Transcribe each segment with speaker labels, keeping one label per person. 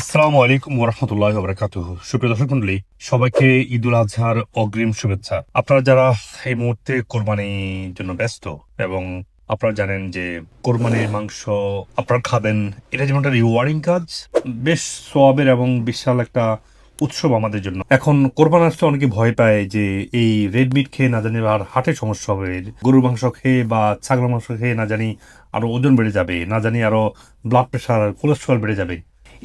Speaker 1: আসসালামু আলাইকুম ওরহমতুল্লাহ বারাকাতুহ। সুপ্রিয় দর্শক মন্ডলী, সবাইকে ঈদুল আজহার অগ্রিম শুভেচ্ছা। আপনারা যারা এই মুহূর্তে কোরবানির জন্য ব্যস্ত এবং আপনারা জানেন যে কোরবানির মাংস আপনারা খাবেন, এটা যেমন একটা রিওয়ার্ডিং কাজ, বেশ সওয়াবের এবং বিশাল একটা উৎসব আমাদের জন্য। এখন কোরবান আসতে অনেকে ভয় পায় যে এই রেড মিট খেয়ে না জানি আর হার্টের সমস্যা হবে, গরুর মাংস খেয়ে বা ছাগল মাংস খেয়ে না জানি আরো ওজন বেড়ে যাবে, না জানি আরো ব্লাড প্রেশার কোলেস্ট্রল বেড়ে যাবে।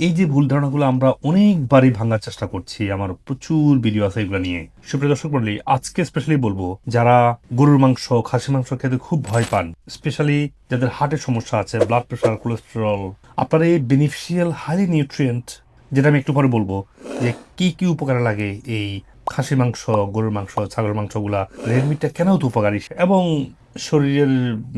Speaker 1: এই যে ভুল ধারণাগুলো আমরা অনেকবারই ভাঙার চেষ্টা করছি, আমার প্রচুর ভিডিও আছে এগুলো নিয়ে। সুপ্রিয় দর্শক মন্ডলী, আজকে স্পেশালি বলবো যারা গরুর মাংস খাসি মাংস খেতে খুব ভয় পান, স্পেশালি যাদের হার্টের সমস্যা আছে, ব্লাড প্রেশার কোলেস্টেরল, আপনার এই বেনিফিশিয়াল হাইলি নিউট্রিয়েন্ট, যেটা আমি একটু পরে বলবো যে কি কি উপকার লাগে এই খাসি মাংস, গরুর মাংস, ছাগলের মাংসগুলা, রেড মিটটা কেন তো উপকারী এবং শরীরের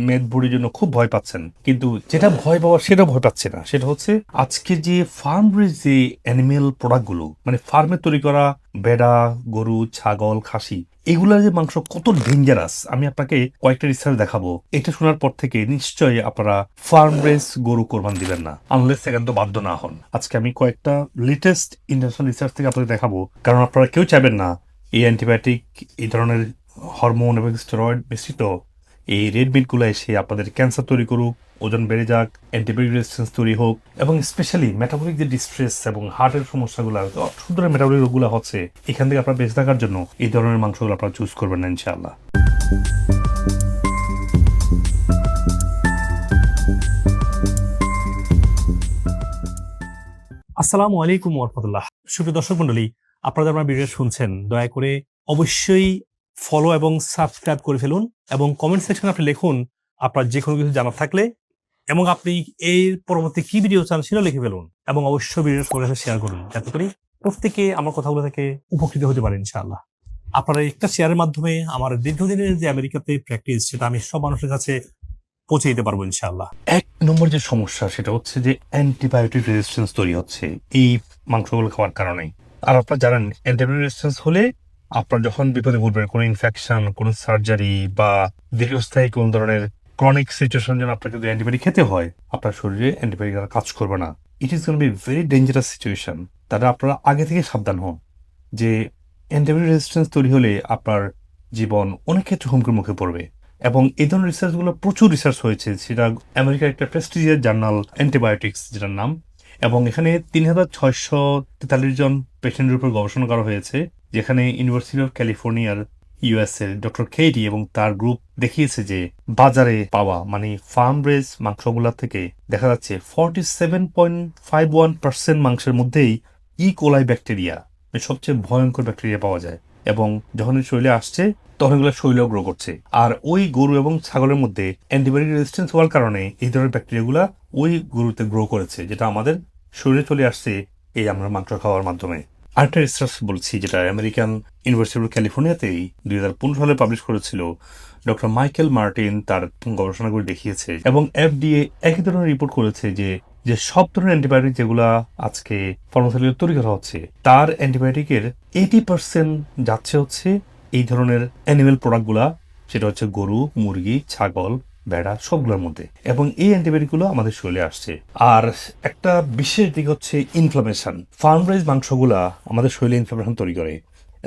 Speaker 1: মেদ ভরির জন্য খুব ভয় পাচ্ছেন, কিন্তু যেটা ভয় পাওয়া সেটা ভয় পাচ্ছে না। সেটা হচ্ছে আজকে যে ফার্ম রেজ যে অ্যানিমেল প্রোডাক্টগুলো, মানে ফার্মে তৈরি করা ভেড়া, গরু, ছাগল, খাসি, এগুলার যে মাংস কত ডেঞ্জারাস আমি আপনাকে কয়েকটা রিসার্চ দেখাবো। এটা শোনার পর থেকে নিশ্চয়ই আপনারা ফার্ম রেস গরু কোরবান দিবেন না, আনলেস সেকেন্ড তো বাধ্য না হন। আজকে আমি কয়েকটা লেটেস্ট ইন্টারন্যাশনাল রিসার্চ থেকে আপনাদের দেখাবো, কারণ আপনারা কেউ চাইবেন না এই অ্যান্টিবায়োটিক, এই ধরনের হরমোন এবং স্টেরয়েড মিশ্রিত এই রেড মিটগুলো এসে আপনাদের ক্যান্সার তৈরি করুক, ওজন বেড়ে যাক, অ্যান্টিবায়োটিক রেজিস্ট্যান্স তৈরি হোক, এবং স্পেশালি মেটাবলিক যে ডিস্ট্রেস এবং হার্টের সমস্যাগুলো, সুতরাং মেটাবলিক রোগগুলো হচ্ছে, এখান থেকে আপনারা বেঁচে থাকার জন্য এই ধরনের মাংসগুলো আপনারা চুজ করবেন না ইনশাআল্লাহ।
Speaker 2: আসসালামু আলাইকুম ওরহমতুল্লাহ। সুপ্রিয় দর্শক মন্ডলী, আপনারা যারা আমার ভিডিও শুনছেন, দয়া করে অবশ্যই ফলো এবং সাবস্ক্রাইব করে ফেলুন এবং কমেন্ট সেকশনে আপনি লিখুন আপনার যে কোনো কিছু জানার থাকলে, এবং আপনি এর পরবর্তী কি ভিডিও চান সেটাও লিখে ফেলুন এবং অবশ্যই ভিডিও সবার সাথে শেয়ার করুন, যাতে করে প্রত্যেকে আমার কথাগুলো থেকে উপকৃত হতে পারে ইনশাআল্লাহ। আপনারা একটা শেয়ারের মাধ্যমে আমার দীর্ঘদিনের যে আমেরিকাতে প্র্যাকটিস, সেটা আমি সব মানুষের কাছে পৌঁছে দিতে পারবো ইনশাআল্লাহ।
Speaker 1: এক নম্বর যে সমস্যা সেটা হচ্ছে যে অ্যান্টিবায়োটিক রেজিস্ট্যান্স তৈরি হচ্ছে এই মাংসগুলো খাওয়ার কারণে। আর আপনারা জানেন অ্যান্টিবায়োটিক রেজিস্ট্যান্স হলে আপনার যখন বিপদে পড়বেন, কোনো ইনফেকশন, কোনো সার্জারি বা দীর্ঘস্থায়ী কোন ধরনের ক্রনিক সিচুয়েশন যেন আপনাকে যদি অ্যান্টিবায়োটিক খেতে হয়, আপনার শরীরে অ্যান্টিবায়োটিক আর কাজ করবে না। It is gone be very dangerous situation. তাহলে আপনারা আগে থেকে সাবধান হন যে অ্যান্টিবায়োটিক রেজিস্ট্যান্স তৈরি হলে আপনার জীবন অনেক ক্ষেত্রে হুমকির মুখে পড়বে। এবং এই ধরনের রিসার্চগুলো প্রচুর রিসার্চ হয়েছে, সেটা আমেরিকার একটা প্রেস্টিজিয়াস জার্নাল অ্যান্টিবায়োটিক্স যেটার নাম, এবং এখানে 3643 জন পেশেন্টের উপর গবেষণা করা হয়েছে, যেখানে ইউনিভার্সিটি অফ ক্যালিফোর্নিয়ার ইউএসএ ডক্টর কেইটি এবং তার গ্রুপ দেখিয়েছে যে বাজারে পাওয়া মানে ফার্ম রেজ মাংসগুলা থেকে দেখা যাচ্ছে 47.51% মাংসের মধ্যেই কোলাই ব্যাকটেরিয়া, সবচেয়ে ভয়ঙ্কর ব্যাকটেরিয়া পাওয়া যায়, এবং যখন শরীরে আসছে তখন এগুলো শরীরেও গ্রো করছে। আর ওই গরু এবং ছাগলের মধ্যে অ্যান্টিবায়োটিক রেজিস্ট্যান্স হওয়ার কারণে এই ধরনের ব্যাকটেরিয়াগুলো ওই গরুতে গ্রো করেছে, যেটা আমাদের শরীরে চলে আসছে এই আমরা মাংস খাওয়ার মাধ্যমে। আরেকটা রিসার্চ বলছি, যেটা আমেরিকান ইউনিভার্সিটি অফ ক্যালিফোর্নিয়াতেই 2015 সালে পাবলিশ করেছিল ডক্টর মাইকেল মার্টিন, তার গবেষণাগুলি দেখিয়েছে, এবং এফডিএ একই ধরনের রিপোর্ট করেছে যে যে সব ধরনের অ্যান্টিবায়োটিক যেগুলা আজকে ফার্মাসিউটিক্যাল তৈরি করা হচ্ছে, তার অ্যান্টিবায়োটিকের 80% যাচ্ছে হচ্ছে এই ধরনের অ্যানিমেল প্রোডাক্টগুলা, সেটা হচ্ছে গরু, মুরগি, ছাগল, ভেড়া, সবগুলোর মধ্যে, এবং এই অ্যান্টিবায়োটিকগুলো আমাদের শরীরে আসছে। আর একটা বিশেষ দিক হচ্ছে ইনফ্লামেশন। ফার্ম রাইজ মাংসগুলা আমাদের শরীরে ইনফ্লামেশন তৈরি করে,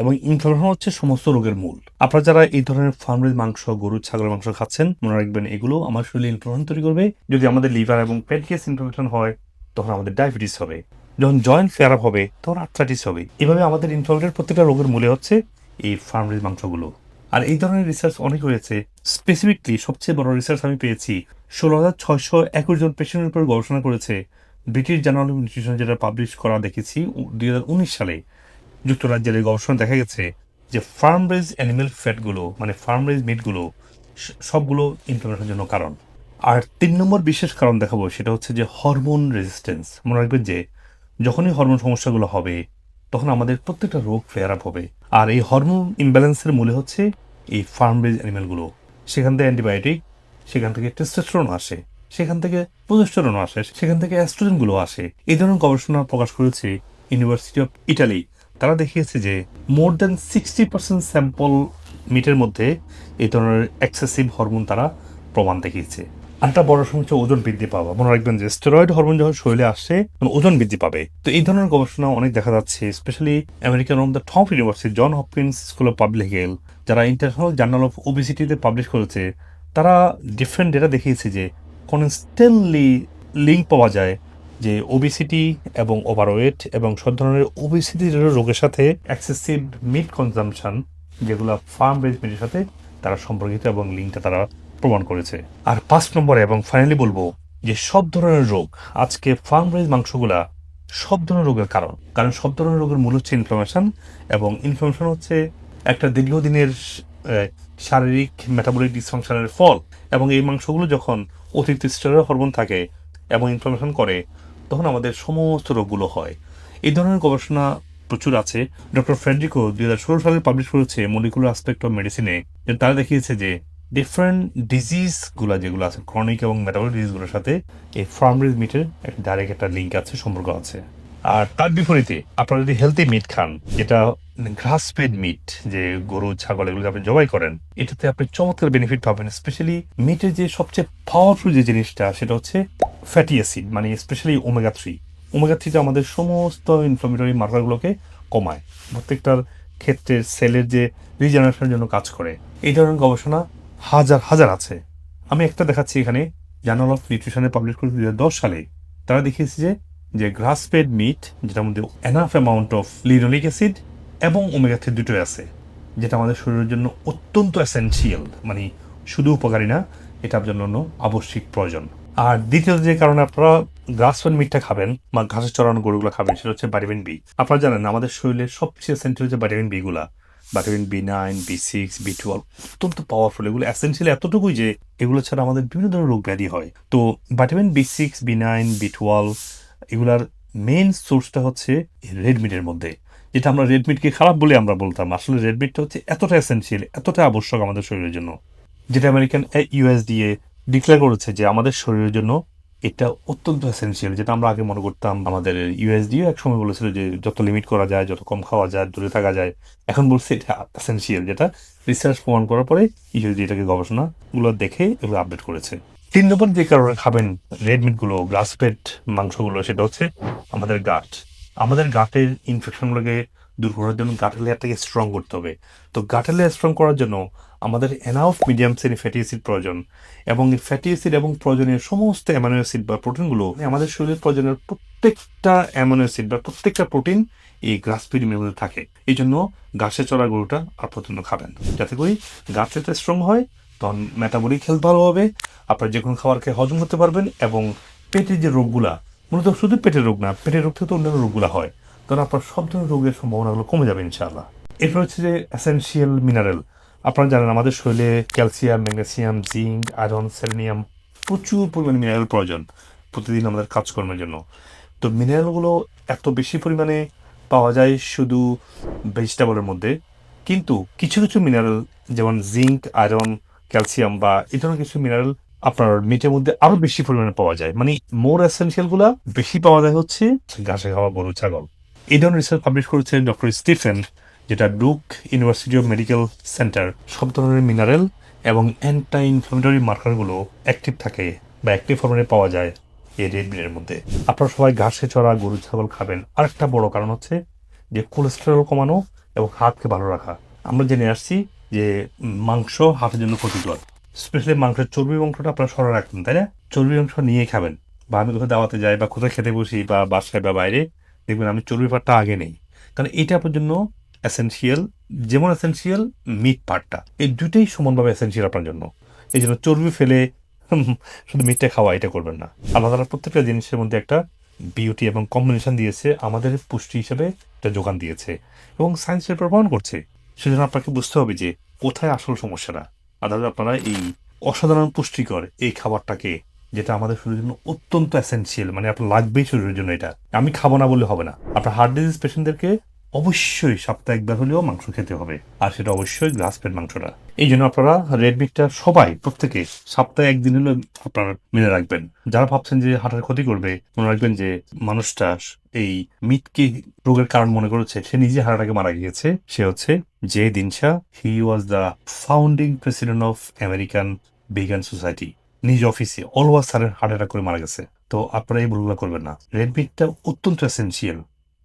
Speaker 1: এবং ইনফ্লামেশন হচ্ছে সমস্ত রোগের মূল। আপনারা যারা এই ধরনের ফার্ম রাইজ মাংস, গরু, ছাগলের মাংস খাচ্ছেন, মনে রাখবেন এগুলো আমার শরীরে ইনফ্লামেশন তৈরি করবে। যদি আমাদের লিভার এবং প্যানক্রিয়াস ইনফ্লামেশন হয়, তখন আমাদের ডায়াবেটিস হবে। যখন জয়েন্ট ফ্লেয়ার আপ হবে, তখন আর্থ্রাইটিস হবে। এভাবে আমাদের ইনফ্লামেশনের প্রত্যেকটা রোগের মূলে হচ্ছে এই ফার্ম রেজ মাংসগুলো। আর এই ধরনের রিসার্চ অনেক হয়েছে। স্পেসিফিকলি সবচেয়ে বড় রিসার্চ আমি পেয়েছি 16,621 জন পেশেন্টের উপর গবেষণা করেছে ব্রিটিশ জার্নাল অফ নিউট্রিশন, যেটা পাবলিশ করা দেখেছি 2019 সালে। যুক্তরাজ্যের এই গবেষণা দেখা গেছে যে ফার্ম রেজ অ্যানিমেল ফ্যাটগুলো মানে ফার্ম রেজ মিটগুলো সবগুলো ইনফ্লামেশনের জন্য কারণ। আর 3 নম্বর বিশেষ কারণ দেখাবো, সেটা হচ্ছে যে হরমোন রেজিস্ট্যান্স। মনে রাখবেন যে যখনই হরমোন সমস্যাগুলো হবে, তখন আমাদের প্রত্যেকটা রোগ ফ্লেয়ার আপ হবে। আর এই হরমোন ইমব্যালেন্সের মূলে হচ্ছে এই ফার্ম রেজ অ্যানিমেলগুলো। সেখান থেকে অ্যান্টিবায়োটিক, সেখান থেকে টেস্টোস্টেরন আসে, সেখান থেকে প্রোজেস্টেরন আসে, সেখান থেকে অ্যাস্ট্রোজেনগুলো আসে। এই ধরনের গবেষণা প্রকাশ করেছে ইউনিভার্সিটি অফ ইটালি। তারা দেখিয়েছে যে মোর দ্যান 60% স্যাম্পল মিটের মধ্যে এই ধরনের এক্সেসিভ হরমোন তারা প্রমাণ দেখিয়েছে। আরেকটা বড় সমস্যা ওজন বৃদ্ধি পাওয়া। মনে রাখবেন যে স্টেরয়েড হরমোন যখন শরীরে আসছে তখন ওজন বৃদ্ধি পাবে। তো এই ধরনের গবেষণা অনেক দেখা যাচ্ছে, specially American on the top university John Hopkins school of public health, যারা ইন্টারন্যাশনাল জার্নাল অফ ওবেসিটিতে পাবলিশ করেছে, তারা ডিফারেন্ট ডেটা দেখিয়েছে যে কনস্ট্যান্টলি লিঙ্ক পাওয়া যায় যে ওবেসিটি এবং ওভারওয়েট এবং সব ধরনের ওবেসিটি রোগের সাথে এক্সেসিভ মিট কনজাম্পশন, যেগুলো ফার্ম রেজ মিটের সাথে তারা সম্পর্কিত এবং লিঙ্কটা তারা প্রমাণ করেছে। আর 5 নম্বরে এবং ফাইনালি বলবো যে সব ধরনের রোগ, আজকে ফার্ম রেজ মাংসগুলা সব ধরনের রোগের কারণ সব ধরনের রোগের মূল হচ্ছে ইনফ্লামেশন, এবং ইনফ্লামেশন হচ্ছে একটা দীর্ঘদিনের শারীরিক মেটাবলিক ডিসফাংশনের ফল। এবং এই মাংসগুলো যখন অতিরিক্ত স্টেরয়েড হরমোন থাকে এবং ইনফ্লামেশন করে, তখন আমাদের সমস্ত রোগগুলো হয়। এই ধরনের গবেষণা প্রচুর আছে। ডক্টর ফ্রেডরিকো 2016 সালে পাবলিশ করেছে মলিকুলার অ্যাসপেক্ট অফ মেডিসিনে, তারা দেখিয়েছে যে ডিফারেন্ট ডিজিজগুলো যেগুলো আছে ক্রনিক এবং মেটাবলিক ডিজিজগুলোর সাথে এই ফার্ম রেজ মিটের একটা ডাইরেক্ট একটা লিঙ্ক আছে, সম্পর্ক আছে। আর তার বিপরীতে আপনারা যদি হেলদি মিট খান, যেটা গ্রাস ফেড মিট, যে গরু ছাগল এগুলো আপনি জবাই করেন, এটাতে আপনি চমৎকার বেনিফিট পাবেন। স্পেশালি মিটের যে সবচেয়ে পাওয়ারফুল যে জিনিসটা সেটা হচ্ছে ফ্যাটি অ্যাসিড, মানে স্পেশালি ওমেগা 3। ওমেগা 3 আমাদের সমস্ত ইনফ্লামেটরি মার্কারগুলোকে কমায়, প্রত্যেকটার ক্ষেত্রে সেলের যে রিজেনারেশনের জন্য কাজ করে। এই ধরনের গবেষণা হাজার হাজার আছে। আমি একটা দেখাচ্ছি এখানে, জার্নাল অফ নিউট্রিশনে পাবলিশ করে 2010 সালে। তারা দেখিয়েছে যে গ্রাস ফেড মিট, যেটার মধ্যে enough amount of linoleic acid এবং ওমেগা 3 দুটোই আছে, যেটা আমাদের শরীরের জন্য অত্যন্ত এসেনশিয়াল, মানে শুধু উপকারী না, এটার জন্য আবশ্যিক প্রয়োজন। আর দ্বিতীয় যে কারণে আপনারা গ্রাস ফেড মিটটা খাবেন বা ঘাসে চড়ানো গরুগুলো খাবেন, সেটা হচ্ছে ভিটামিন বি। আপনারা জানেন আমাদের শরীরের সবচেয়ে এসেনশিয়াল যে ভিটামিন বি গুলা, ভিটামিন B9, B6, B12 অত্যন্ত পাওয়ারফুল। এগুলো এসেনশিয়াল এতটুকুই যে এগুলো ছাড়া আমাদের বিভিন্ন ধরনের রোগ ব্যাধি হয়। তো ভিটামিন B6, B9, B12 এগুলার মেইন সোর্সটা হচ্ছে রেড মিটের মধ্যে, যেটা আমরা রেড মিটকে খারাপ বলে আমরা বলতাম, আসলে রেড মিটটা হচ্ছে এতটা এসেনশিয়াল, এতটা আবশ্যক আমাদের শরীরের জন্য, যেটা আমেরিকান USDA ডিক্লেয়ার করেছে যে আমাদের শরীরের জন্য এটা অত্যন্ত এসেনশিয়াল। যেটা আমরা আগে মনে করতাম, আমাদের USDA এক সময় বলেছিল যে যত লিমিট করা যায়, যত কম খাওয়া যায়, দূরে থাকা যায়, এখন বলছে এটা এসেনশিয়াল, যেটা রিসার্চ প্রমাণ করার পরে USDA এটাকে গবেষণাগুলো দেখে এগুলো আপডেট করেছে। 3 নম্বর যে কারণে খাবেন রেড মিটগুলো, গ্রাস ফেড মাংসগুলো, সেটা হচ্ছে আমাদের গাট। আমাদের গাটের ইনফেকশনগুলোকে দূর করার জন্য গাটের লেয়ারটাকে স্ট্রং করতে হবে। তো গাটের লেয়ার স্ট্রং করার জন্য আমাদের enough medium chain fatty acid প্রয়োজন, এবং এই ফ্যাটি অ্যাসিড এবং প্রয়োজনীয় সমস্ত অ্যামাইনো অ্যাসিড বা প্রোটিনগুলো আমাদের শরীরের প্রয়োজনের প্রত্যেকটা অ্যামাইনো অ্যাসিড বা প্রত্যেকটা প্রোটিন এই গ্রাস ফিড মিলের মধ্যে থাকে। এই জন্য ঘাসে চড়া গরুটা আর প্রতিদিন খাবেন, যাতে করে গাট যাতে স্ট্রং হয়, তখন মেটাবলিক হেলথ ভালো হবে, আপনার যে কোনো খাবারকে হজম করতে পারবেন, এবং পেটের যে রোগগুলা, মূলত শুধু পেটের রোগ না, পেটের রোগ থেকে তো অন্যান্য রোগগুলো হয়, তখন আপনার সব ধরনের রোগের সম্ভাবনাগুলো কমে যাবে ইনশাআল্লাহ। এরপর হচ্ছে যে এসেনশিয়াল মিনারেল। আপনারা জানেন আমাদের শরীরে calcium, magnesium, zinc, iron, selenium, প্রচুর পরিমাণে মিনারেল প্রয়োজন প্রতিদিন আমাদের কাজকর্মের জন্য। তো মিনারেলগুলো এত বেশি পরিমাণে পাওয়া যায় শুধু ভেজিটেবলের মধ্যে, কিন্তু কিছু কিছু মিনারেল যেমন জিঙ্ক, আয়রন, ক্যালসিয়াম বা এই ধরনের কিছু মিনারেল আপনার মিটের মধ্যে আরো বেশি পরিমাণে পাওয়া যায়, মানে মোর এসেনশিয়ালগুলো বেশি পাওয়া যায় হচ্ছে ঘাসে খাওয়া গরু ছাগল। এই ধরনের রিসার্চ পাবলিশ করেছেন ডক্টর স্টিফেন, যেটা ডুক ইউনিভার্সিটি অফ মেডিকেল সেন্টার। সব ধরনের মিনারেল এবং অ্যান্টি ইনফ্লামেটরি মার্কারগুলো অ্যাক্টিভ থাকে বা অ্যাক্টিভ ফর্মে পাওয়া যায় এই রেড মিটের মধ্যে। আপনারা সবাই ঘাসে চড়া গরু ছাগল খাবেন। আরেকটা বড় কারণ হচ্ছে যে কোলেস্টেরল কমানো এবং হার্টকে ভালো রাখা। আমরা জেনে আসছি যে মাংস হার্টের জন্য ক্ষতিকর, স্পেশালি মাংসের চর্বি অংশটা আপনারা সরা রাখবেন, তাই না? চর্বি অংশ নিয়ে খাবেন। বা আমি কোথাও দাওয়াতে যাই বা কোথাও খেতে বসি বা বাসায় বা বাইরে, দেখবেন আমি চর্বি পাটটা আগে নেই, কারণ এটা আপনার জন্য এসেনশিয়াল। যেমন এসেনশিয়াল মিট পার্টটা, এই দুটোই সমানভাবে এসেনশিয়াল আপনার জন্য। এই জন্য চর্বি ফেলে শুধু মিটটা খাওয়া এটা করবেন না। আল্লাহ তাআলা প্রত্যেকটা জিনিসের মধ্যে একটা বিউটি এবং কম্বিনেশন দিয়েছে, আমাদের পুষ্টি হিসেবে এটা যোগান দিয়েছে এবং সায়েন্সের প্রমাণ করছে। সেজন্য আপনাকে বুঝতে হবে যে কোথায় আসল সমস্যাটা। আদালত আপনারা এই অসাধারণ পুষ্টিকর এই খাবারটাকে, যেটা আমাদের শরীরের জন্য অত্যন্ত এসেনশিয়াল, মানে আপনার লাগবেই শরীরের জন্য, এটা আমি খাবো না বললে হবে না। আপনার হার্ট ডিজিজ পেশেন্টদেরকে অবশ্যই সপ্তাহে একবার হলেও মাংস খেতে হবে, আর সেটা অবশ্যই গ্রাস ফেড মাংসটা। এই জন্য আপনারা রেড মিটটা সবাই প্রত্যেকে সপ্তাহে একদিন হলেও আপনারা মেনে রাখবেন। যারা ভাবছেন যে হার্টের ক্ষতি করবে, মনে রাখবেন যে মানুষটা এই মিটকে রোগের কারণ মনে করেছে, সে নিজে হার্টটাকে মারা গিয়েছে। সে হচ্ছে J Dinshah. He was the founding president of American vegan society. নিজ অফিসে অলওয়াজ স্যারের হার্ট অ্যাটাক করে মারা গেছে। তো আপনারা এই ভুলগুলো করবেন না। রেড মিটটা অত্যন্ত এসেন্সিয়াল,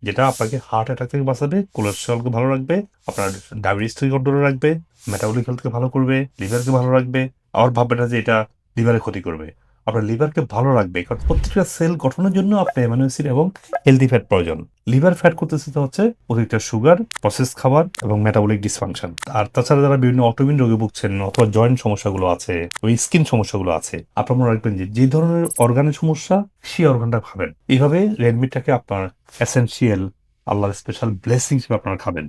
Speaker 1: যেটা আপনাকে হার্ট অ্যাটাক থেকে বাঁচাবে, কোলেস্ট্রলকে ভালো রাখবে, আপনার ডায়াবেটিস থেকে কন্ট্রোলে রাখবে, মেটাবলিক হেলথকে ভালো করবে, লিভারকে ভালো রাখবে। আবার ভাববেন না যে এটা লিভারে ক্ষতি করবে। আপনার লিভারকে ভালো রাখবে, কারণ প্রত্যেকটা সেল গঠনের জন্য আপনার অ্যামাইনো অ্যাসিড এবং হেলদি ফ্যাট প্রয়োজন। লিভার ফ্যাট করতেছে তো হচ্ছে অতিরিক্ত সুগার, প্রসেস খাবার এবং মেটাবলিক ডিসফাংশন। আর তাছাড়া যারা বিভিন্ন অটোইমিউন রোগে ভুগছেন অথবা জয়েন্ট সমস্যাগুলো আছে, ওই স্কিন সমস্যাগুলো আছে, আপনারা মনে রাখবেন যে যে ধরনের অর্গানের সমস্যা সেই অর্গানটা খাবেন। এইভাবে রেডমিটটাকে আপনার এসেনশিয়াল আল্লাহর স্পেশাল ব্লেসিং হিসেবে আপনারা খাবেন।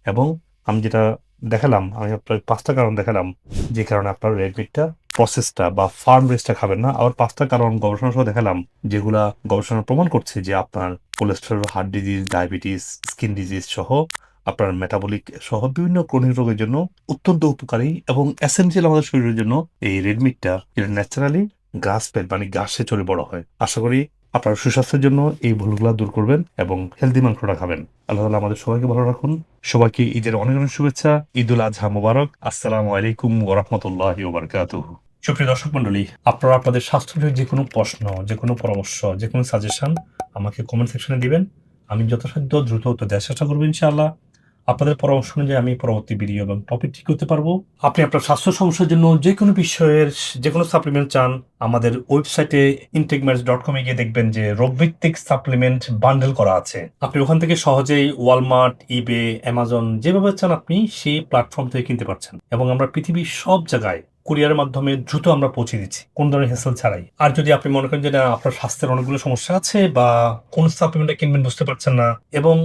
Speaker 1: এবং আমি যেটা দেখালাম, আমি আপনার 5টা কারণ দেখালাম যে কারণে আপনার রেডমিটটা প্রসেসটা বা ফার্ম রেসটা খাবেন না। আবার 5টা কারণ গবেষণা সহ দেখালাম যেগুলা গবেষণা প্রমাণ করছে যে আপনার cholesterol, heart disease, diabetes, skin disease সহ আপনার মেটাবলিক সহ বিভিন্ন ক্রনিক রোগের জন্য অত্যন্ত উপকারী এবং এসেনশিয়াল আমাদের শরীরের জন্য এই রেডমিটটা, যেটা ন্যাচারালি গ্রাস ফেড মানে ঘাসে চড়ে বড় হয়। আশা করি আপনার সুস্বাস্থ্যের জন্য এই ভুলগুলো দূর করবেন এবং হেলদি মাংসটা খাবেন। আল্লাহ তাআলা আমাদের সবাইকে ভালো রাখুন। সবাইকে ঈদের অনেক অনেক শুভেচ্ছা। ঈদুল আজহা মোবারক। আসসালামু আলাইকুম ওয়া রাহমাতুল্লাহি ওয়া বারাকাতুহু। সুপ্রিয় দর্শক মণ্ডলী, আপনারা আপনাদের স্বাস্থ্যের যে কোনো প্রশ্ন, যে কোনো পরামর্শ, যে কোনো সাজেশন আমাকে কমেন্ট সেকশনে দিবেন। আমি যথাসাধ্য দ্রুত উত্তর দেওয়ার চেষ্টা করবো ইনশাআল্লাহ। আপনাদের পরামর্শ অনুযায়ী আমি পরবর্তী ভিডিও এবং টপিক ঠিক করতে পারবো। আপনি আপনার স্বাস্থ্য সমস্যার জন্য যে কোনো বিষয়ের যে কোনো সাপ্লিমেন্ট চান, আমাদের ওয়েবসাইটে intakematch.com গিয়ে দেখবেন যে রোগভিত্তিক সাপ্লিমেন্ট বান্ডেল করা আছে। আপনি ওখান থেকে সহজেই ওয়ালমার্ট, ইবে, অ্যামাজন যেভাবে চান আপনি সেই প্ল্যাটফর্ম থেকে কিনতে পারছেন। এবং আমরা পৃথিবীর সব জায়গায় কুরিয়ারের মাধ্যমে দ্রুত আমরা পৌঁছে দিচ্ছি, কোন ধরনের হেসেল ছাড়াই। আর যদি আপনি মনে করেন যে না, আপনার স্বাস্থ্যের অনেকগুলো সমস্যা আছে বা কোন সাপ্লিমেন্টটা কিনবেন বুঝতে পারছেন না, এবং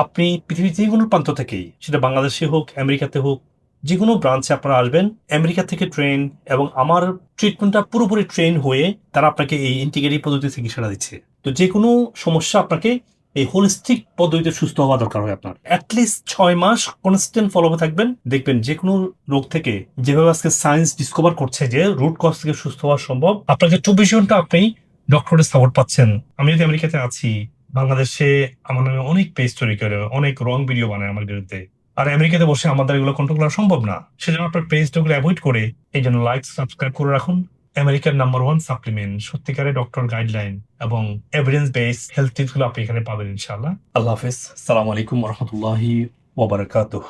Speaker 1: আপনি পৃথিবীর যে কোনো প্রান্ত থেকেই, সেটা বাংলাদেশে হোক, আমেরিকাতে হোক, যে কোনো ব্রাঞ্চে আপনারা আসবেন, আমেরিকা থেকে ট্রেন এবং আমার ট্রিটমেন্টটা পুরোপুরি ট্রেন হয়ে তারা আপনাকে এই ইন্টিগ্রেটিভ পদ্ধতিতে চিকিৎসাটা দিচ্ছে। তো যে কোনো সমস্যা আপনাকে এই হোলিস্টিক পদ্ধতিতে সুস্থ হওয়া দরকার হয়। আপনার অ্যাটলিস্ট 6 মাস কনস্ট্যান্ট ফলোতে থাকবেন, দেখবেন যে কোনো রোগ থেকে, যেভাবে আজকে সায়েন্স ডিসকভার করছে যে রুট কজ থেকে সুস্থ হওয়া সম্ভব, আপনাকে 24 ঘন্টা আপনি ডক্টরের সাপোর্ট পাচ্ছেন। আমি যদি আমেরিকাতে আছি, বাংলাদেশে আমার নামে অনেক পেজ তৈরি করে অনেক রং ভিডিও বানায় আমার বিরুদ্ধে, আর আমেরিকাতে বসে আমাদের এগুলো কন্ট্রোল করা সম্ভব না। সেজন্য আপনার পেজগুলো অ্যাভয়েড করে এই জন্য লাইক সাবস্ক্রাইব করে রাখুন। আমেরিকার নাম্বার 1 সাপ্লিমেন্ট, সত্যিকারের ডক্টর গাইডলাইন এবং এভিডেন্স বেস হেলথ টিপস গুলো আপনি এখানে পাবেন ইনশাআল্লাহ। আল্লাহ হাফেজ। আসসালামু আলাইকুম ওয়া রাহমাতুল্লাহি ওয়া বারাকাতুহু।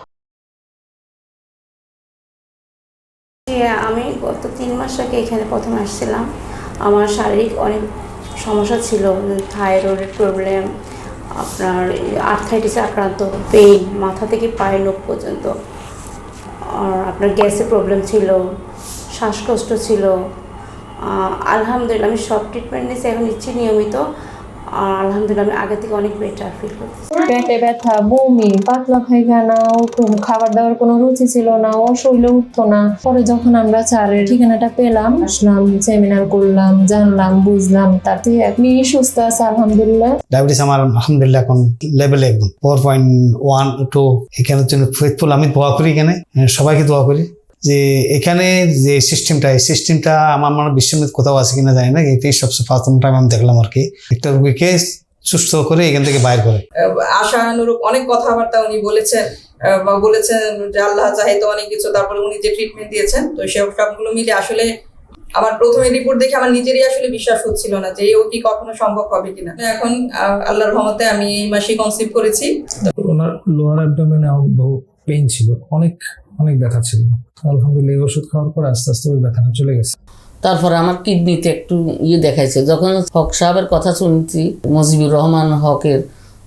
Speaker 3: আমি গত 3 মাস আগে এখানে প্রথম আসছিলাম। আমার শারীরিক অনেক সমস্যা ছিল, থাইরয়েডের প্রবলেম, আপনার আর্থ্রাইটিসে আক্রান্ত, পেইন মাথা থেকে পায়ের নখ পর্যন্ত, আর আপনার গ্যাসের প্রবলেম ছিল, শ্বাসকষ্ট ছিল। আলহামদুলিল্লাহ আমি সব ট্রিটমেন্ট নিয়েছি, এখন নিচ্ছি নিয়মিত। আর আলহামদুলিল্লাহ আমি আগে থেকে অনেক বেটার ফিল করতেছি।
Speaker 4: পেটে ব্যথা, বমি, পাতলা পায়খানা, ওরকম খাবার দাবার কোনো রুচি ছিল না, শরীরে উঠতো না। পরে যখন আমরা স্যারের ঠিকানাটা পেলাম, আসলাম, সেমিনার করলাম, জানলাম, বুঝলাম, তাতে আপনি সুস্থ আছে আলহামদুলিল্লাহ।
Speaker 5: ডায়াবেটিস আমার আলহামদুলিল্লাহ এখন লেভেলে একদম 4.12। এখানের জন্য ফেথফুল আমি দোয়া করি, এখানে সবাইকে দোয়া করি যে এখানে যে সিস্টেমটা আমার মনে বিশ্বমিত কোথাও আছে কিনা জানি না, এটাই সবচেয়ে প্রথম টাইম আমি দেখলাম আর কি। একটা রোগীকে সুস্থ করে এখান থেকে বাইর করে।
Speaker 6: আশানুরূপ অনেক কথাবার্তা উনি বলেছেন, বা বলেছেন যে আল্লাহ চাহিত অনেক কিছু, তারপরে উনি যে ট্রিটমেন্ট দিয়েছেন, তো সবগুলো মিলে আসলে আমার প্রথমে রিপোর্ট দেখে আমার নিজেরই আসলে বিশ্বাস হচ্ছিল না যে কি কখনো সম্ভব হবে কিনা। এখন আল্লাহর রহমতে আমি এই মাসে কনসিভ করেছি।
Speaker 7: ওনার লোয়ার অ্যাবডোমেনে বহু পেইন ছিল, অনেক অনেক ব্যথা ছিল। আলহামদুলিল্লাহ এই ওষুধ খাওয়ার পর আস্তে আস্তে ওই ব্যথাটা চলে গেছে।
Speaker 8: তারপরে আমার কিডনিতে একটু দেখাইছে। যখন হক সাহেবের কথা শুনছি, মুজিবুর রহমান হকের,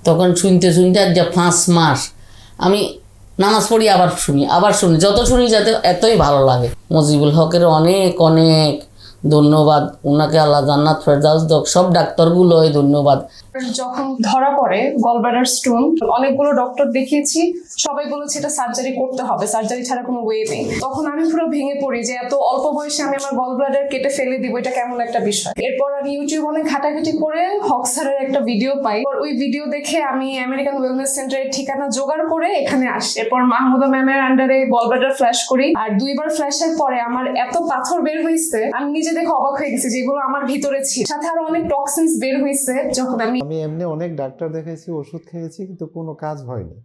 Speaker 8: তখন শুনতে শুনতে আজ 5 মাস আমি নামাজ পড়ি, আবার শুনি, যত শুনি যাতে এতই ভালো লাগে। মুজিবুল হকের অনেক অনেক ধন্যবাদ, ওনাকে আল্লাহ জান্নাত ফেরদাউস দাও, সব ডাক্তারগুলোই ধন্যবাদ।
Speaker 4: যখন ধরা পড়ে গলব্লাডার স্টোন, অনেকগুলো ডক্টর দেখিয়েছি, সবাই বলেছে এটা সার্জারি করতে হবে, সার্জারি ছাড়া কোনো ওয়ে নেই। তখন আমি পুরো ভেঙে পড়ি যে এত অল্প বয়সে আমি আমার গলব্লাডার কেটে ফেলে দিব, এটা কেমন একটা বিষয়। এরপর আমি ইউটিউব অনেক ঘাটাঘাটি করে হক স্যারের একটা ভিডিও পাই। ওই ভিডিও দেখে আমি আমেরিকান ওয়েলনেস সেন্টারের ঠিকানা জোগাড় করে এখানে আসি। এরপর মাহমুদা ম্যামের আন্ডারে গলব্লাডার ফ্ল্যাশ করি, আর 2বার ফ্ল্যাশের পরে আমার এত পাথর বের হয়েছে, আমি নিজে দেখে অবাক হয়ে গেছি যেগুলো আমার ভিতরে ছিল। সাথে আরো অনেক টক্সিনস বের হয়েছে। যখন আমি
Speaker 9: এমনি অনেক ডাক্তার দেখাইছি, ওষুধ খেয়েছি, কিন্তু কোনো কাজ হয়নি।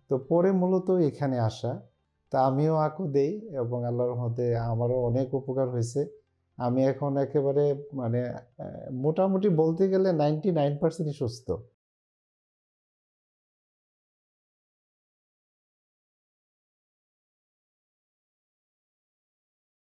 Speaker 9: তো পরে মূলত এখানে আসা, তা আমিও আকু দেই এবং আল্লাহর রহমতে আমারও অনেক উপকার হয়েছে। আমি এখন একেবারে মানে মোটামুটি বলতে গেলে 99% সুস্থ।